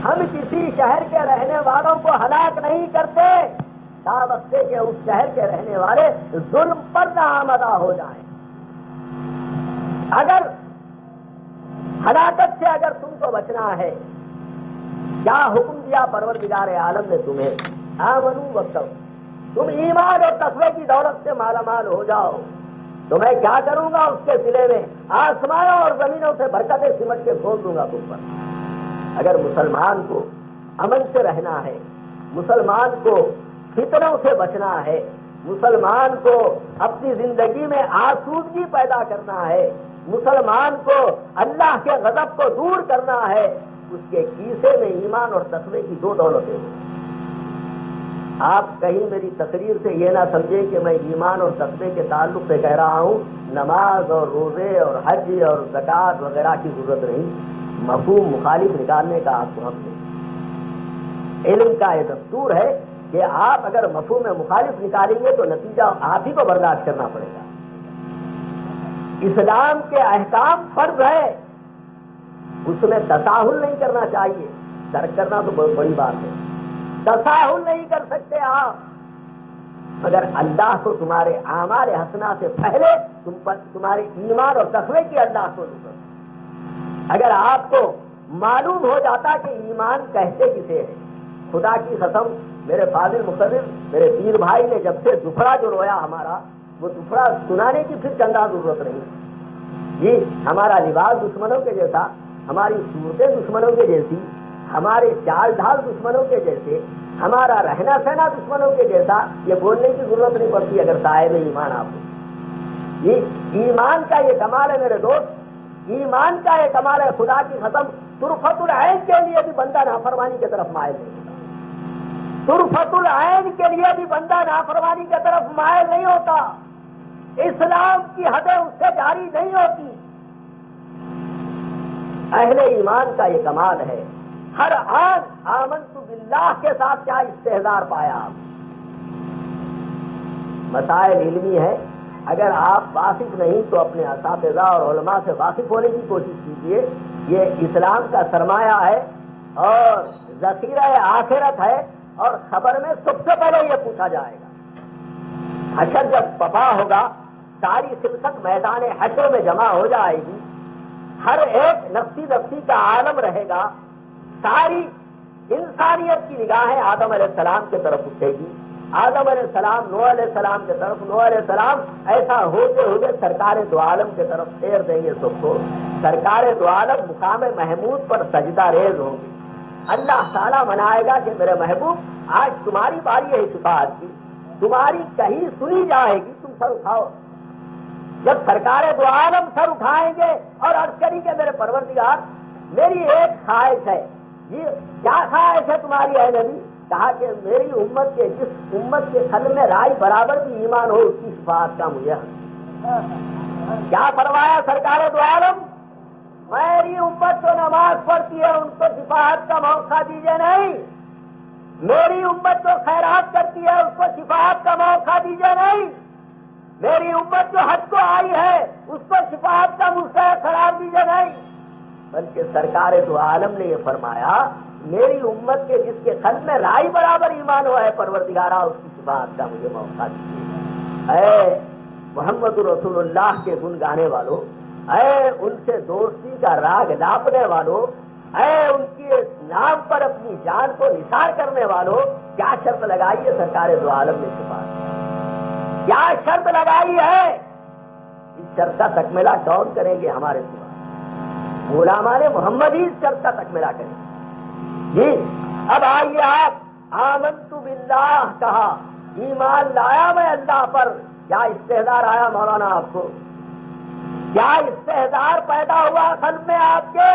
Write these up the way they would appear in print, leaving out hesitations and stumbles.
ہم کسی شہر کے رہنے والوں کو ہلاک نہیں کرتے تا وقتے کہ اس شہر کے رہنے والے ظلم پر ناآمدہ ہو جائیں. اگر ہلاکت سے اگر تم کو بچنا ہے، کیا حکم دیا پروردگار عالم نے تمہیں؟ آمنو واتقوا، تم ایمان اور تقوی کی دولت سے مالا مال ہو جاؤ تو میں کیا کروں گا اس کے سلے میں آسمانوں اور زمینوں سے برکتیں سمٹ کے کھول دوں گا تم پر. اگر مسلمان کو امن سے رہنا ہے، مسلمان کو فتنوں سے بچنا ہے، مسلمان کو اپنی زندگی میں آسودگی پیدا کرنا ہے، مسلمان کو اللہ کے غضب کو دور کرنا ہے، اس کے کیسے میں ایمان اور تقوی کی دو دولتیں ہیں. آپ کہیں میری تقریر سے یہ نہ سمجھیں کہ میں ایمان اور تقوی کے تعلق سے کہہ رہا ہوں نماز اور روزے اور حج اور زکوٰۃ وغیرہ کی ضرورت نہیں. مفہوم مخالف نکالنے کا آپ کو حق نہیں. علم کا یہ دستور ہے کہ آپ اگر مفہوم مخالف نکالیں گے تو نتیجہ آپ ہی کو برداشت کرنا پڑے گا. اسلام کے احکام فرض ہے، اس میں تساہل نہیں کرنا چاہیے. ترک کرنا تو بہت بڑی بات ہے، تساہل نہیں کر سکتے آپ. مگر اللہ کو تمہارے اعمال حسنہ سے پہلے تمہارے ایمان اور تقوی کی اللہ کو ضرورت. اگر آپ کو معلوم ہو جاتا کہ ایمان کہتے کسے ہے، خدا کی قسم میرے فاضل مقرر میرے پیر بھائی نے جب سے دفڑا جو رویا ہمارا، وہ دفڑا سنانے کی پھر چندہ ضرورت نہیں. جی ہمارا لباس دشمنوں کے جیسا، ہماری صورتیں دشمنوں کے جیسی، ہمارے چال ڈھال دشمنوں کے جیسے، ہمارا رہنا سہنا دشمنوں کے جیسا، یہ بولنے کی ضرورت نہیں پڑتی اگر صاحب ایمان آپ کو. یہ ایمان کا یہ کمال ہے میرے دوست، ایمان کا یہ کمال ہے. خدا کی قسم طرفت العین کے لیے بھی بندہ نافرمانی کی طرف مائل نہیں ہوتا. طرفت العین کے لیے بھی بندہ نافرمانی کی طرف مائل نہیں ہوتا. اسلام کی حدیں اس سے جاری نہیں ہوتی. اہل ایمان کا یہ کمال ہے. ہر آن آمنت باللہ کے ساتھ کیا استحضار پایا آپ. مسائل علمی ہے، اگر آپ واقف نہیں تو اپنے اساتذہ اور علماء سے واقف ہونے کی کوشش کیجیے. یہ اسلام کا سرمایہ ہے اور ذخیرہ آخرت ہے، اور خبر میں سب سے پہلے یہ پوچھا جائے گا. حشر جب بپا ہوگا، ساری خلقت میدان حشر میں جمع ہو جائے گی، ہر ایک نفسی نفسی کا عالم رہے گا، ساری انسانیت کی نگاہیں آدم علیہ السلام کی طرف اٹھے گی. آدم علیہ السلام نوح علیہ السلام کی طرف، نوح علیہ السلام ایسا ہوتے ہوئے سرکار دو عالم کی طرف پھیر دیں گے سب کو. سرکار دو عالم مقام محمود پر سجدہ ریز ہوں گے. اللہ تعالیٰ منائے گا کہ میرے محبوب آج تمہاری باری ہے شفاعت کی، تمہاری کہیں سنی جائے گی، تم سر اٹھاؤ. جب سرکار دو عالم سر اٹھائیں گے اور عرض کریں کہ میرے پروردگار میری ایک خواہش ہے. یہ کیا خواہش ہے تمہاری اے نبی؟ کہا کہ میری امت کے جس امت کے قلب میں رائی برابر بھی ایمان ہو اس کی شفاعت کا مجھے. کیا فرمایا سرکار دو عالم؟ میری امت تو نماز پڑھتی ہے، ان کو شفاعت کا موقع دیجیے نہیں. میری امت تو خیرات کرتی ہے، اس کو شفاعت کا موقع دیجیے نہیں. میری امت جو حج کو آئی ہے اس کو شفاعت کا مستحق قرار دیجیے نہیں. بلکہ سرکار دو عالم نے یہ فرمایا میری امت کے جس کے قلب میں رائی برابر ایمان ہوا ہے پروردگارا اس کی شفاعت کا مجھے موقع دیجیے. اے محمد رسول اللہ کے گن گانے والوں، اے ان سے دوستی کا راگ لاپنے والوں، اے ان کے نام پر اپنی جان کو نثار کرنے والوں، کیا شرط لگائی ہے سرکار دو عالم نے شفاعت؟ کیا شرط لگائی ہے؟ اس شرط کا تکملہ کون کریں گے ہمارے سوا؟ غلامان محمد ہی اس شرط کا تکملہ کریں. جی اب آئیے آپ آمنت باللہ کہا، ایمان لایا میں اللہ پر. کیا استحضار آیا مولانا آپ کو؟ کیا استحضار پیدا ہوا قلب میں آپ کے؟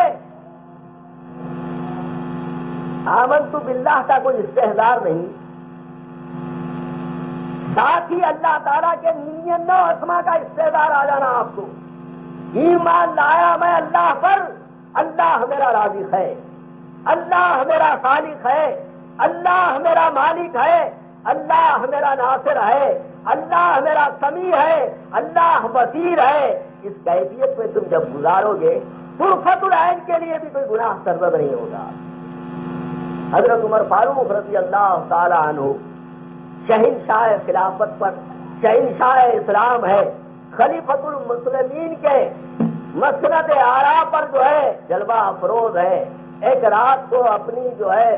آمنت باللہ کا کوئی استحضار نہیں. ساتھ ہی اللہ تعالیٰ کے 99 اسما کا استحضار آ جانا آپ کو. ایمان لایا میں اللہ پر، اللہ میرا رازق ہے، اللہ میرا خالق ہے، اللہ میرا مالک ہے، اللہ میرا ناصر ہے، اللہ میرا سمیع ہے، اللہ بصیر ہے. اس کیفیت میں تم جب گزارو گے طرفت العین کے لیے بھی کوئی گناہ سرزد نہیں ہوگا. حضرت عمر فاروق رضی اللہ تعالی عنہ شہنشاہ خلافت پر شہنشاہ اسلام ہے، خلیفۃ المسلمین کے مسند اعلیٰ پر جو ہے جلوہ افروز ہے. ایک رات کو اپنی جو ہے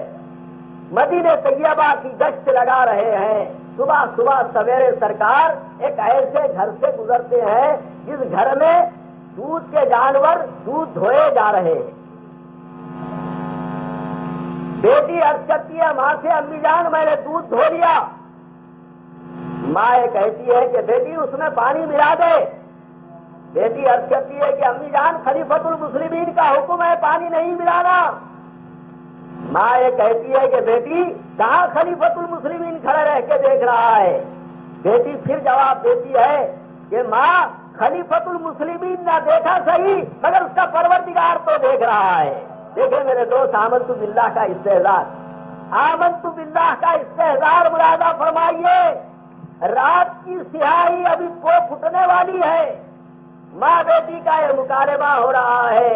مدینہ طیبہ کی گشت لگا رہے ہیں. صبح صبح سویرے سرکار ایک ایسے گھر سے گزرتے ہیں جس گھر میں دودھ کے جانور دودھ دھوئے جا رہے ہیں. بیٹی عرض کرتی ہے ماں سے، امی جان میں نے دودھ دھو لیا. ماں یہ کہتی ہے کہ بیٹی اس میں پانی ملا دے. بیٹی عرض کرتی ہے کہ امی جان خلیفۃ المسلمین کا حکم ہے پانی نہیں ملانا. ماں یہ کہتی ہے کہ بیٹی کہاں خلیفۃ المسلمین کھڑے رہ کے دیکھ رہا ہے. بیٹی پھر جواب دیتی ہے کہ ماں خلیفۃ المسلمین نہ دیکھا صحیح مگر اس کا پروردگار تو دیکھ رہا ہے. دیکھیں میرے دوست، آمنت باللہ کا استحضار، آمنت باللہ کا استحضار ملاحظہ فرمائیے. رات کی سیاہی ابھی کو پھٹنے والی ہے، ماں بیٹی کا یہ مکالمہ ہو رہا ہے.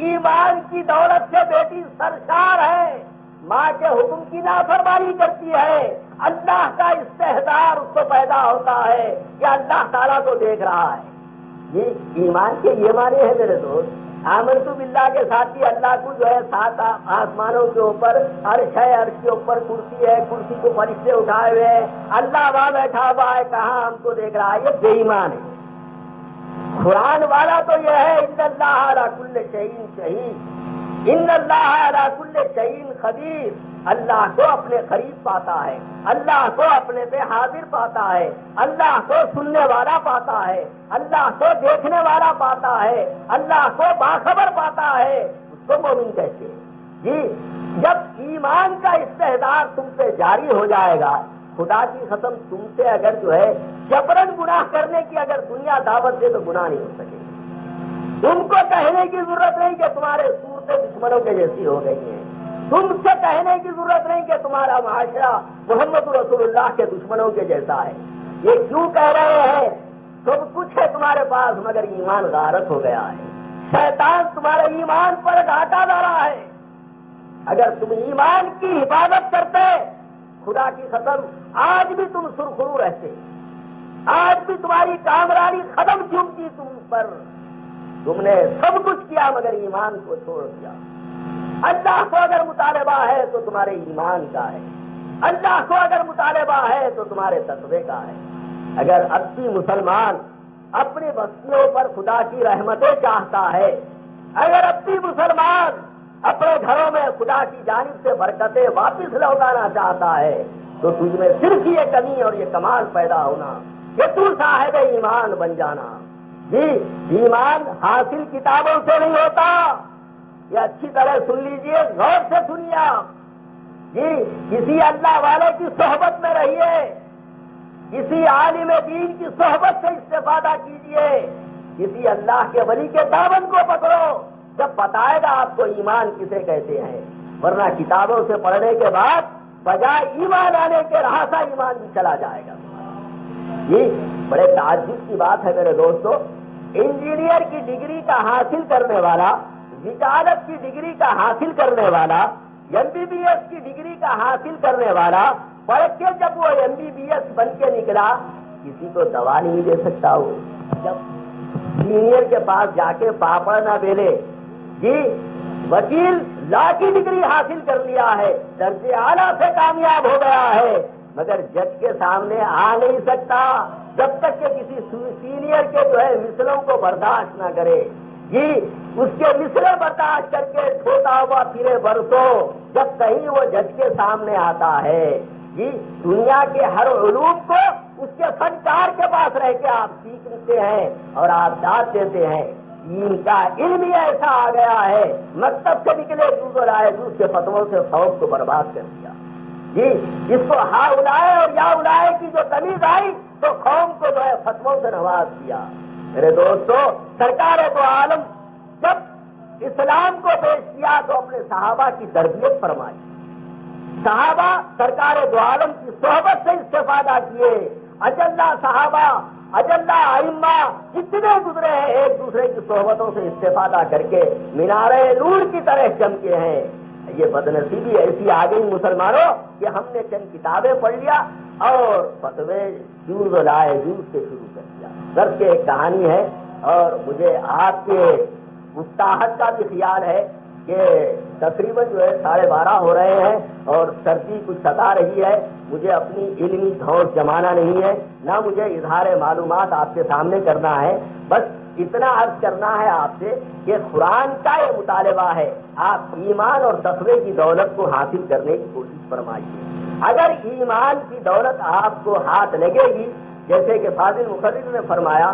ایمان کی دولت سے بیٹی سرشار ہے، ماں کے حکم کی نافرمانی کرتی ہے. اللہ کا استحضار اس کو پیدا ہوتا ہے کہ اللہ تعالیٰ کو دیکھ رہا ہے. یہ ایمان کے یہ معنی ہے میرے دوست. آمنت باللہ کے ساتھ ہی اللہ کو جو ہے 7 آسمانوں کے اوپر عرش ہے، عرش کے اوپر کرسی ہے، کرسی کو فرشتے اٹھائے ہوئے ہیں، اللہ وہاں بیٹھا ہوا ہے، کہاں ہم کو دیکھ رہا ہے. یہ بے ایمان ہے. قرآن والا تو یہ ہے ان اللہ علی کل شیء شہید، ان اللہ علی کل شیء خبیر. اللہ کو اپنے قریب پاتا ہے، اللہ کو اپنے پہ حاضر پاتا ہے، اللہ کو سننے والا پاتا ہے، اللہ کو دیکھنے والا پاتا ہے، اللہ کو باخبر پاتا ہے. اس کو مومن کہتے ہیں. جی جب ایمان کا استحضار تم پہ جاری ہو جائے گا، خدا کی قسم تم سے اگر جو ہے جبرن گناہ کرنے کی اگر دنیا دعوت دے تو گناہ نہیں ہو سکے. تم کو کہنے کی ضرورت نہیں کہ تمہارے صورتیں دشمنوں کے جیسی ہو گئی ہیں. تم سے کہنے کی ضرورت نہیں کہ تمہارا معاشرہ محمد رسول اللہ کے دشمنوں کے جیسا ہے. یہ کیوں کہہ رہے ہیں؟ سب کچھ ہے تمہارے پاس مگر ایمان غارت ہو گیا ہے. شیطان تمہارے ایمان پر گھاٹا ڈالا ہے. اگر تم ایمان کی حفاظت کرتے، خدا کی قسم آج بھی تم سرخرو رہتے، آج بھی تمہاری کامرانی ختم چومتی تم پر. تم نے سب کچھ کیا مگر ایمان کو چھوڑ دیا. اللہ کو اگر مطالبہ ہے تو تمہارے ایمان کا ہے، اللہ کو اگر مطالبہ ہے تو تمہارے تقوی کا ہے. اگر 80 مسلمان اپنی بستیوں پر خدا کی رحمتیں چاہتا ہے، اگر 80 مسلمان اپنے گھروں میں خدا کی جانب سے برکتیں واپس لوٹانا چاہتا ہے تو تجھ میں صرف یہ کمی اور یہ کمال پیدا ہونا کہ تو صاحب ایمان بن جانا. جی ایمان حاصل کتابوں سے نہیں ہوتا. یہ اچھی طرح سن لیجئے، غور سے سنیے آپ. جی کسی اللہ والے کی صحبت میں رہیے، کسی عالم دین کی صحبت سے استفادہ کیجئے، کسی اللہ کے ولی کے دامن کو پکڑو، جب بتائے گا آپ کو ایمان کسے کہتے ہیں. ورنہ کتابوں سے پڑھنے کے بعد بجائے ایمان آنے کے رہا ایمان بھی چلا جائے گا. یہ بڑے تعجب کی بات ہے میرے دوستو. انجینئر کی ڈگری کا حاصل کرنے والا، وکالت کی ڈگری کا حاصل کرنے والا، MBBS کی ڈگری کا حاصل کرنے والا پڑھ کے جب وہ MBBS بن کے نکلا، کسی کو دوا نہیں دے سکتا. وہ جب سینئر کے پاس جا کے پاپڑ نہ بیلے. جی وکیل لا کی ڈگری حاصل کر لیا ہے، درجے اعلیٰ سے کامیاب ہو گیا ہے، مگر جج کے سامنے آ نہیں سکتا جب تک کہ کسی سینئر کے جو ہے مثلوں کو برداشت نہ کرے. جی اس کے مثلیں برداشت کر کے چھوٹا ہوا پھرے برسوں جب کہیں وہ جج کے سامنے آتا ہے. جی دنیا کے ہر علوم کو اس کے فنکار کے پاس رہ کے آپ سیکھتے ہیں اور آپ داد دیتے ہیں. ان کا علم ہی ایسا آ گیا ہے، مکتب سے نکلے جوز اور آئے جوز کے فتووں سے خوف کو برباد کر دیا. جی اس کو ہاں اڑائے اور یا اڑائے کی جو تمیز آئی تو قوم کو جو ہے فتووں سے نواز دیا. میرے دوستو سرکار دو عالم جب اسلام کو پیش کیا تو اپنے صحابہ کی تربیت فرمائی. صحابہ سرکار دو عالم کی صحبت سے استفادہ کیے. اجلہ صحابہ اجلہ ائمہ جتنے گزرے ہیں ایک دوسرے کی صحبتوں سے استفادہ کر کے مینارے نور کی طرح چمکے ہیں. یہ بدنصیبی ایسی آ گئی مسلمانوں کہ ہم نے چند کتابیں پڑھ لیا اور فتوے جوز و لائے جوز سے شروع کر دیا. غرض کہ ایک کہانی ہے اور مجھے آپ کے مستاحت کا بھی خیال ہے کہ تقریباً جو ہے 12:30 ہو رہے ہیں اور سردی کچھ ستا رہی ہے. مجھے اپنی علمی دھوس جمانا نہیں ہے، نہ مجھے اظہار معلومات آپ کے سامنے کرنا ہے. بس اتنا عرض کرنا ہے آپ سے کہ قرآن کا یہ مطالبہ ہے، آپ ایمان اور تقوی کی دولت کو حاصل کرنے کی کوشش فرمائیے. اگر ایمان کی دولت آپ کو ہاتھ لگے گی، جیسے کہ فاضل مقرر نے فرمایا،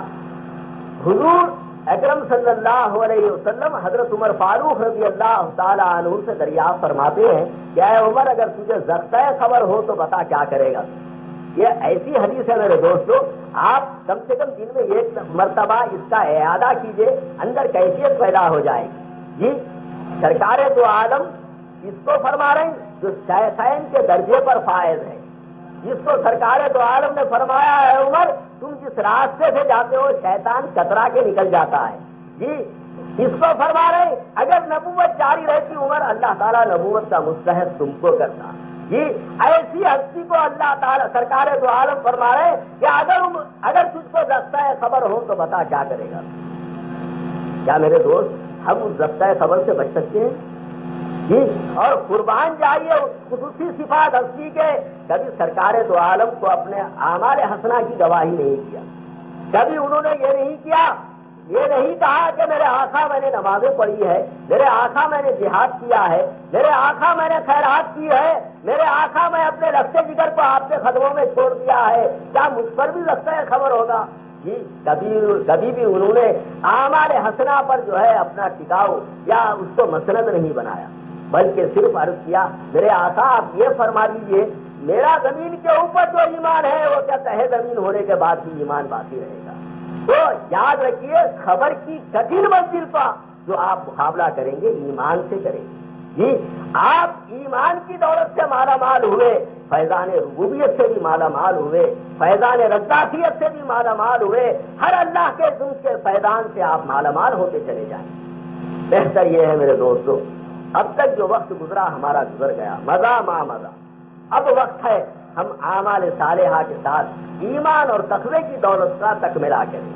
حضور اکرم صلی اللہ علیہ وسلم حضرت عمر فاروق رضی اللہ تعالیٰ عنہ سے دریافت فرماتے ہیں کہ اے عمر، اگر تجھے ضبطۂ خبر ہو تو بتا کیا کرے گا. یہ ایسی حدیث ہے میرے دوستو، آپ کم سے کم دن میں ایک مرتبہ اس کا اعادہ کیجئے، اندر کیفیت پیدا ہو جائے گی. جی سرکار دو عالم اس کو فرما رہے ہیں جو شیخین کے درجے پر فائز ہے، جس کو سرکار دو عالم نے فرمایا ہے عمر تم جس راستے سے جاتے ہو شیطان کترا کے نکل جاتا ہے. جی اس کو فرما رہے اگر نبوت جاری رہتی عمر اللہ تعالیٰ نبوت کا مستحق تم کو کرتا. جی ایسی ہستی کو اللہ تعالیٰ سرکار دو عالم فرما رہے کہ اگر تجھ کو ضبطۂ خبر ہو تو بتا کیا کرے گا. کیا میرے دوست ہم اس ضبطۂ خبر سے بچ سکتے ہیں؟ جی اور قربان جائیے خصوصی صفات ہستی کے. کبھی سرکار دو عالم کو اپنے اعمال حسنہ کی گواہی نہیں کیا، کبھی انہوں نے یہ نہیں کیا، یہ نہیں کہا کہ میرے آقا میں نے نمازیں پڑھی ہے، میرے آقا میں نے جہاد کیا ہے، میرے آقا میں نے خیرات کی ہے، میرے آقا میں اپنے لفظ جگر کو آپ کے قدموں میں چھوڑ دیا ہے، کیا مجھ پر بھی لگتا ہے خبر ہوگا؟ جی کبھی بھی انہوں نے اعمال حسنہ پر جو ہے اپنا ٹکاؤ یا اس کو مسند نہیں بنایا، بلکہ صرف عرض کیا میرے آقا آپ یہ فرما لیجیے میرا زمین کے اوپر جو ایمان ہے وہ کیا تہہ زمین ہونے کے بعد بھی ایمان باقی رہے گا. تو یاد رکھیے خبر کی کٹھن منزل کا جو آپ مقابلہ کریں گے ایمان سے کریں گے. جی آپ ایمان کی دولت سے مالا مال ہوئے، فیضان ربوبیت سے بھی مالا مال ہوئے، فیضان رضاقیت سے بھی مالا مال ہوئے، ہر اللہ کے ذم کے فیضان سے آپ مالا مال ہوتے چلے جائیں. بہتر یہ ہے میرے دوستو اب تک جو وقت گزرا ہمارا گزر گیا، مزہ ماں مزہ. اب وقت ہے ہم اعمال صالحہ کے ساتھ ایمان اور تقوی کی دولت کا تکملہ کریں.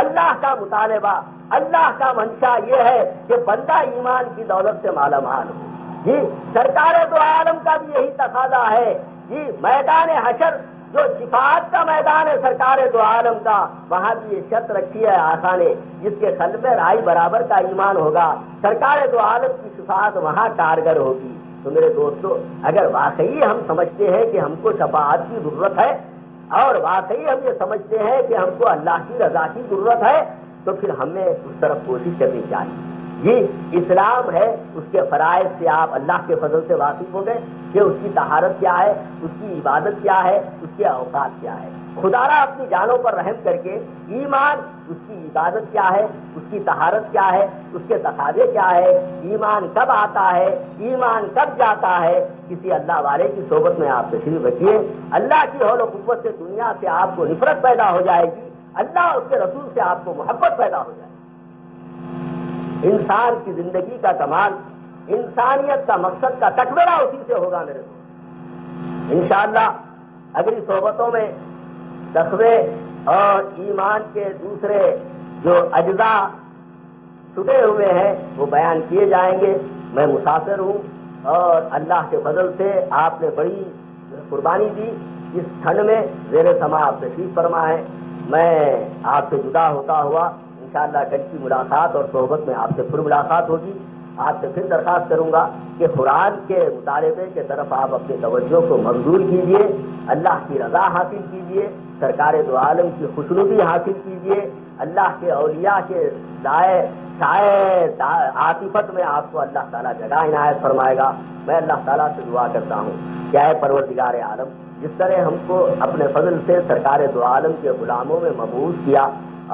اللہ کا مطالبہ، اللہ کا منشا یہ ہے کہ بندہ ایمان کی دولت سے مالا مال ہو. جی سرکار دو عالم کا بھی یہی تقاضا ہے. جی میدان حشر جو شفاعت کا میدان ہے سرکار دو عالم کا، وہاں بھی یہ شرط رکھی ہے آقا نے جس کے قلب میں رائی برابر کا ایمان ہوگا سرکار دو عالم کی شفاعت وہاں کارگر ہوگی. تو میرے دوستو اگر واقعی ہم سمجھتے ہیں کہ ہم کو شفاعت کی ضرورت ہے اور واقعی ہم یہ سمجھتے ہیں کہ ہم کو اللہ کی رضا کی ضرورت ہے تو پھر ہمیں اس طرف کوشش کرنی چاہیے. یہ اسلام ہے، اس کے فرائض سے آپ اللہ کے فضل سے واقف ہو گئے کہ اس کی طہارت کیا ہے، اس کی عبادت کیا ہے، اس کے اوقات کیا ہے. خدا را اپنی جانوں پر رحم کر کے ایمان اس کی عبادت کیا ہے، اس کی طہارت کیا ہے، اس کے تقاضے کیا ہے، ایمان کب آتا ہے، ایمان کب جاتا ہے، کسی اللہ والے کی صحبت میں آپ تشریف رکھیے. اللہ کی حول و قوت سے دنیا سے آپ کو نفرت پیدا ہو جائے گی، اللہ اس کے رسول سے آپ کو محبت پیدا ہو جائے گی. انسان کی زندگی کا کمال، انسانیت کا مقصد کا تکمیلہ اسی سے ہوگا میرے دوست. انشاءاللہ اگلی صحبتوں میں تقوی اور ایمان کے دوسرے جو اجزاء چھٹے ہوئے ہیں وہ بیان کیے جائیں گے. میں مسافر ہوں اور اللہ کے فضل سے آپ نے بڑی قربانی دی. اس ٹھنڈ میں زیر سما آپ تشریف فرما ہے. میں آپ سے جدا ہوتا ہوا انشاءاللہ کل کی ملاقات اور صحبت میں آپ سے پھر ملاقات ہوگی. آپ سے پھر درخواست کروں گا کہ قرآن کے مطالبے کے طرف آپ اپنی توجہ کو مبذول کیجیے، اللہ کی رضا حاصل کیجیے، سرکار دو عالم کی خوشنودی حاصل کیجیے. اللہ کے اولیاء کے سائے عاطفت میں آپ کو اللہ تعالیٰ جگہ عنایت فرمائے گا. میں اللہ تعالیٰ سے دعا کرتا ہوں کہ اے پروردگار عالم، جس طرح ہم کو اپنے فضل سے سرکار دو عالم کے غلاموں میں مبعوث کیا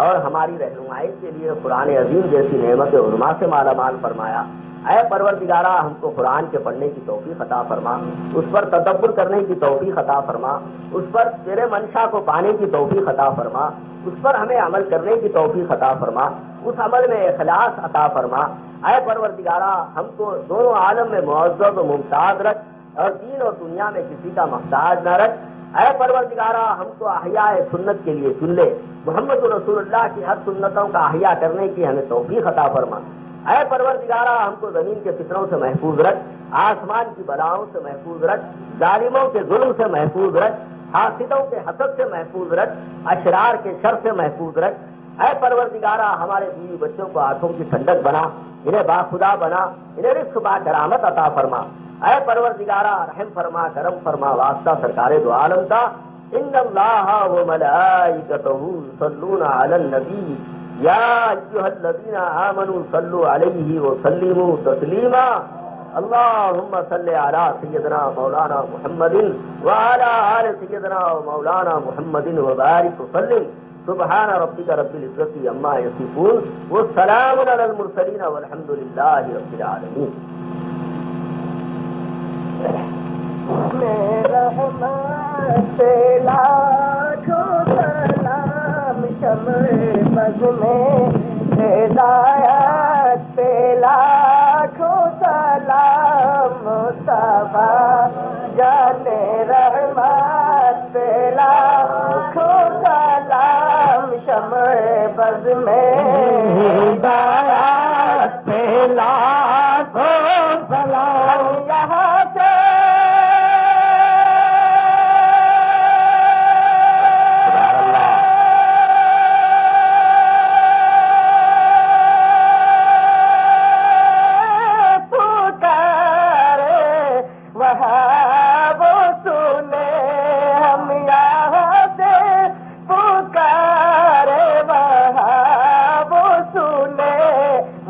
اور ہماری رہنمائی کے لیے قرآن عظیم جیسی نعمت علماء سے مالا مال فرمایا، اے پروردگارہ ہم کو قرآن کے پڑھنے کی توفیق عطا فرما، اس پر تدبر کرنے کی توفیق عطا فرما، اس پر تیرے منشا کو پانے کی توفیق عطا فرما، اس پر ہمیں عمل کرنے کی توفیق عطا فرما، اس عمل میں اخلاص عطا فرما. اے پروردگارا ہم کو دونوں عالم میں معزز و ممتاز رکھ اور دین اور دنیا میں کسی کا محتاج نہ رکھ. اے پروردگارا ہم کو احیاء سنت کے لیے چن لے. محمد رسول اللہ کی ہر سنتوں کا احیاء کرنے کی ہمیں توفیق عطا فرما. اے پروردگارا ہم کو زمین کے فتنوں سے محفوظ رکھ, آسمان کی بلاؤں سے محفوظ رکھ, ظالموں کے ظلم سے محفوظ رکھ, حاسدوں کے حسد سے محفوظ رکھ, اشرار کے شر سے محفوظ رکھ. اے پروردگارا ہمارے بیوی بچوں کو آنکھوں کی ٹھنڈک بنا, انہیں باخدا بنا, انہیں رزق با کرامت عطا فرما. اے پروردگارا رحم فرما, کرم فرما, واسطہ سرکار دو عالم کا. ان اللہ وملائکتہ یصلون علی النبی یا ایھا الذین آمنوا صلوا علیہ وسلموا تسلیما. اللهم صل على سيدنا مولانا محمد وعلى آل سيدنا مولانا محمد وبارك وسلم. سبحان ربك رب العزة عما يصفون والسلام على المرسلين والحمد لله رب العالمين. رحمت لاکھوں سلام شمع بز میں ہدایت پہ لاکھوں سلام مصطفیٰ جان رحمت پہ لاکھوں سلام شمع بز میں ہدایت پہ لاکھوں سلام. یہاں سے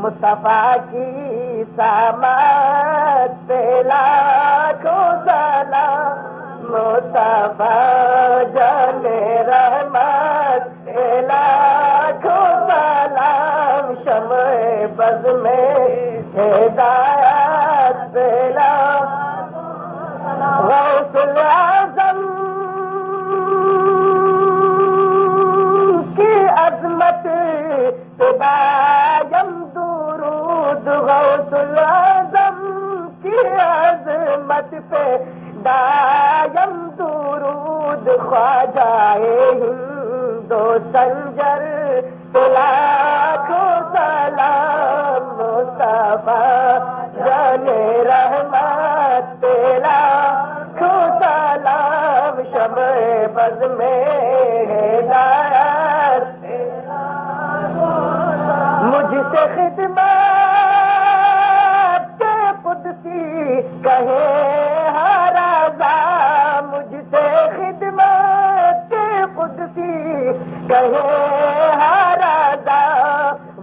مصطفیٰ کی سماعت پہ لاکھوں سلام مصطفیٰ جان رحمت پہ لاکھوں سلام شمع بز میں ہدایت پہ لاکھوں سلام. غوث الاعظم کی عظمت پہ دائم درود, غوث الاعظم کی عظمت پہ دائم درود, خواجہ ہند و سنجر پہ لاکھوں سلام مصطفیٰ جان رحمت پہ لاکھوں سلام شمع بز میں ہدایت. مجھ سے خدمت کے قدسی کہے ہر رضا, مجھ سے خدمت کے قدسی کہے ہر رضا.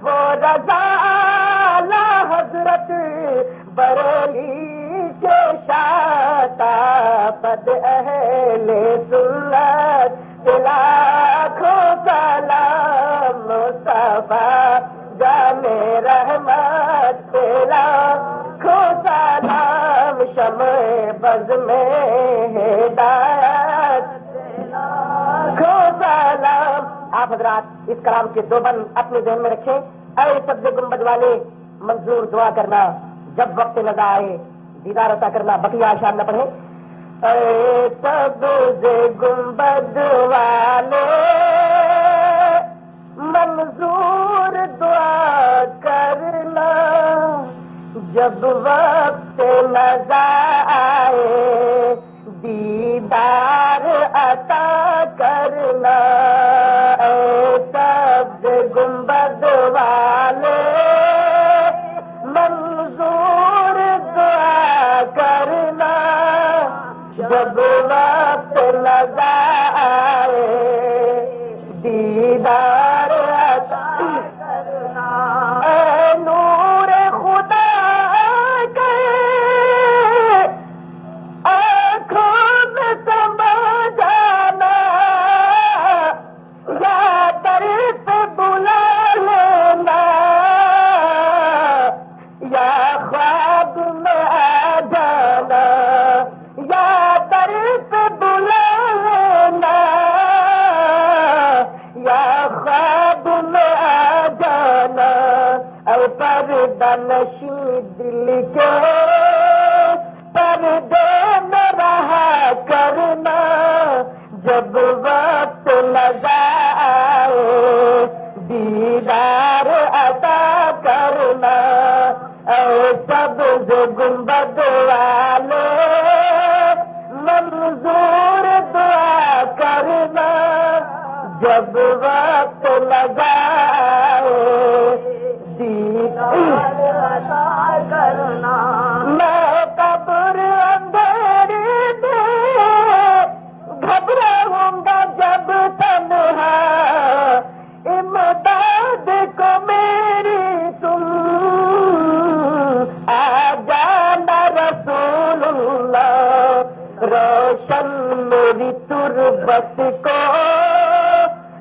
وہ رضا اعلی حضرت بریلی کے شاتا پد اہل سنت لاکھوں سلام مصطفیٰ جان رحمت پہ لاکھوں سلام شمع بز میں ہدایت لاکھوں سلام. آپ حضرات اس کلام کے دو بند اپنے ذہن میں رکھیں. اے سبز گنبد والے منظور دعا کرنا, جب وقت نظر آئے دیدار عطا کرنا. بقیہ اشعار نہ پڑھیں. اے سبز گنبد والے منظور دعا کرنا, جب وقت نظر آئے دیدار عطا کرنا. اے سبز گنبد والے منظور دعا کرنا, جب وقت نظر آئے دیدار عطا کرنا. اے نور خدا کے آنکھوں میں سما جانا, یا در پہ بلا لینا, یا خواب میں آ جانا, یا در پہ بلا لینا. سجدے میں رہا کرنا جب وقت لگائے دیدار عطا کرنا اے سبز گنبد والے منظور دعا کرنا جب وقت لگائے دیدار عطا کرنا میں قبر اندھیری میں گھبراؤں گا جب تنہا امداد کو میری تم آ جانا رسول اللہ روشن میری تربت کو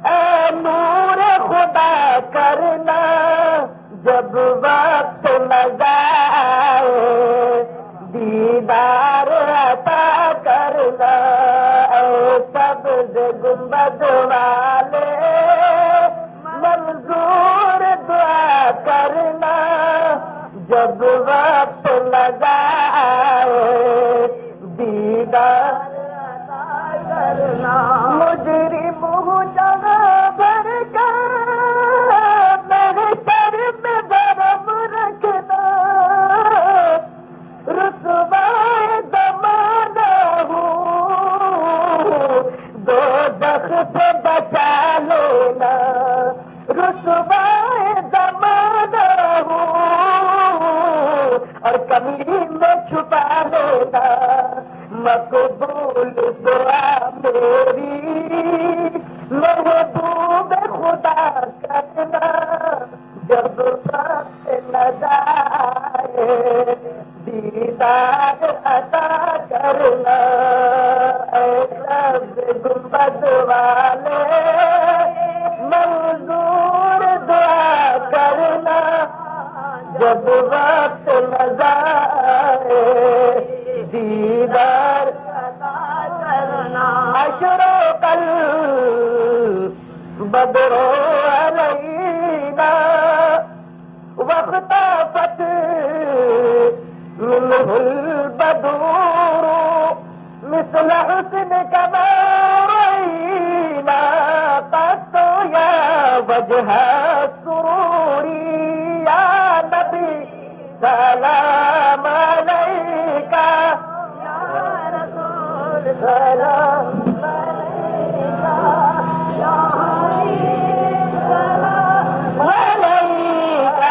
اے نور خدا کرنا جب وقت لگائے دیدار عطا کرنا اے سبز گنبد والے منظور دعا کرنا جب وقت لگائے دیدار عطا کرنا مجرم ہوں جگہ بھر کر میرے سر میں درم رکھنا رسوائے زمانہ ہوں دوزخ سے بچا لینا رسوائے زمانہ ہوں اور کملی میں چھپا لینا مقبول دعا میری محبوب خدا کرنا جب وقت لگائے دیدار عطا کرنا اے سبز گنبد والے منظور دعا کرنا جب وقت لگائے دیدار عطا کرنا اشرق البدر علینا واختفت منه البدور مثل حسنك ما رأينا قط يا وجه السرور يا نبي سلام عليك يا رسول سلام عليك يا حبيب سلام عليك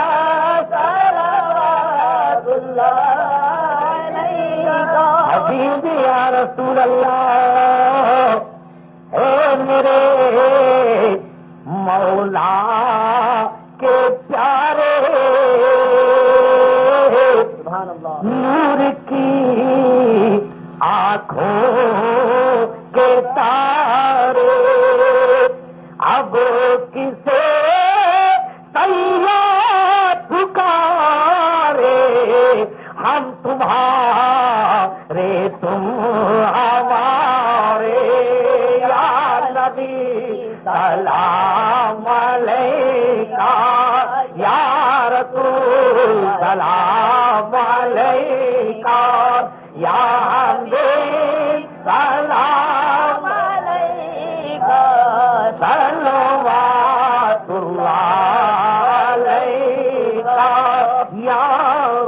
صلوات الله عليك حبيبي يا رسول الله اے میرے مولا کے پیارے سبحان اللہ نور کی آنکھوں کے تارے اب کسے سیاح پکارے ہم تمہارے تم ہمارے یا نبی سلام علیکہ یا رسول سلام علیکہ یا حبیب سلام علیکہ صلوات اللہ علیکہ یا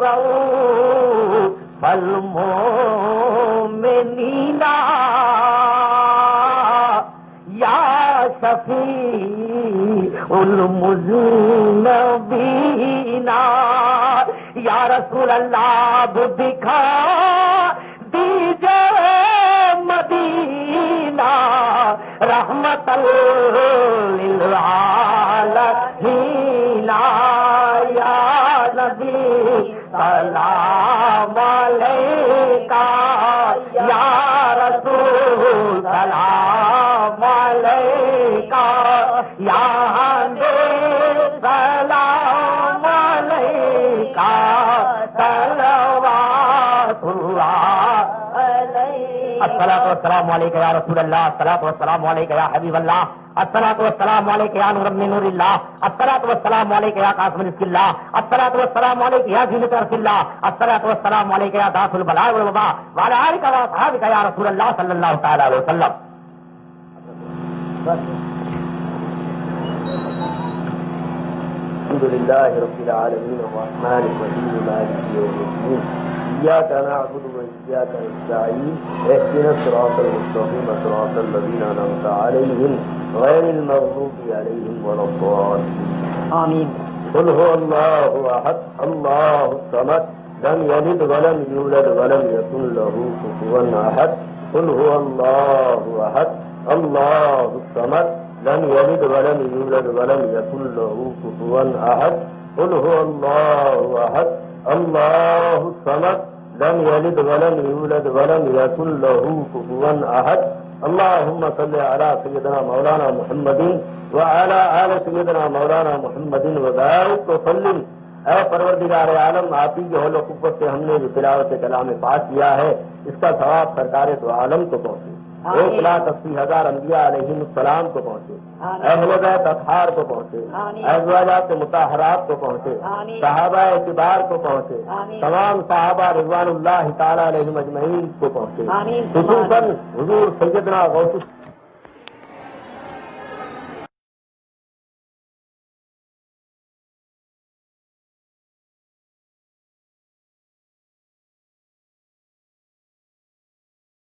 رؤوف المؤمنین یا شفیع المذنبین یا رسول اللہ دکھا دیجئے مدینہ رحمت للعالمین یا نبی سلام علیکہ یا رسول سلام علیکہ یا حبیب سلام علیکہ صلوات الصلاۃ والسلام علیک یا رسول اللہ، الصلاۃ والسلام علیک یا حبیب اللہ، الصلاۃ والسلام علیک یا نور من نور اللہ، الصلاۃ والسلام علیک یا قاسم رزق اللہ، الصلاۃ والسلام علیک یا زینت عرش اللہ، الصلاۃ والسلام علیک یا دافع البلاء والوباء وعلی آلک واصحابک یا رسول اللہ صلی اللہ تعالی علیہ وسلم. الحمد لله رب العالمين الرحمن الرحيم مالك يوم الدين إياك نعبد وإياك نستعين اهدنا الصراط المستقيم صراط الذين أنعمت عليهم غير المغضوب عليهم ولا الضالين آمین. قل هو الله أحد الله الصمد لم يلد ولم يولد ولم يكن له كفوا أحد قل هو الله أحد الله الصمد لم يلد ولم يولد ولم يكن له كفوا أحد قل هو الله أحد الله الصمد لم يلد ولم يولد ولم يكن له كفوا أحد. اللهم صل على سيدنا مولانا محمد وعلى آل سيدنا مولانا محمد وبارك وسلم. اے پروردگار عالم، آپ ہی کی حول و قوت سے ہم نے جو تلاوت کلام پاک کیا ہے، اس کا ثواب سرکار تو عالم کو پہنچے، 1,80,000 انبیاء علیہم السلام کو پہنچے، اہل بیت اطہار کو پہنچے، ازواجات مطہرات کو پہنچے، صحابہ کبار کو پہنچے، تمام صحابہ رضوان اللہ تعالی علیہم اجمعین کو پہنچے، خصوصاً حضور سیدنا غوث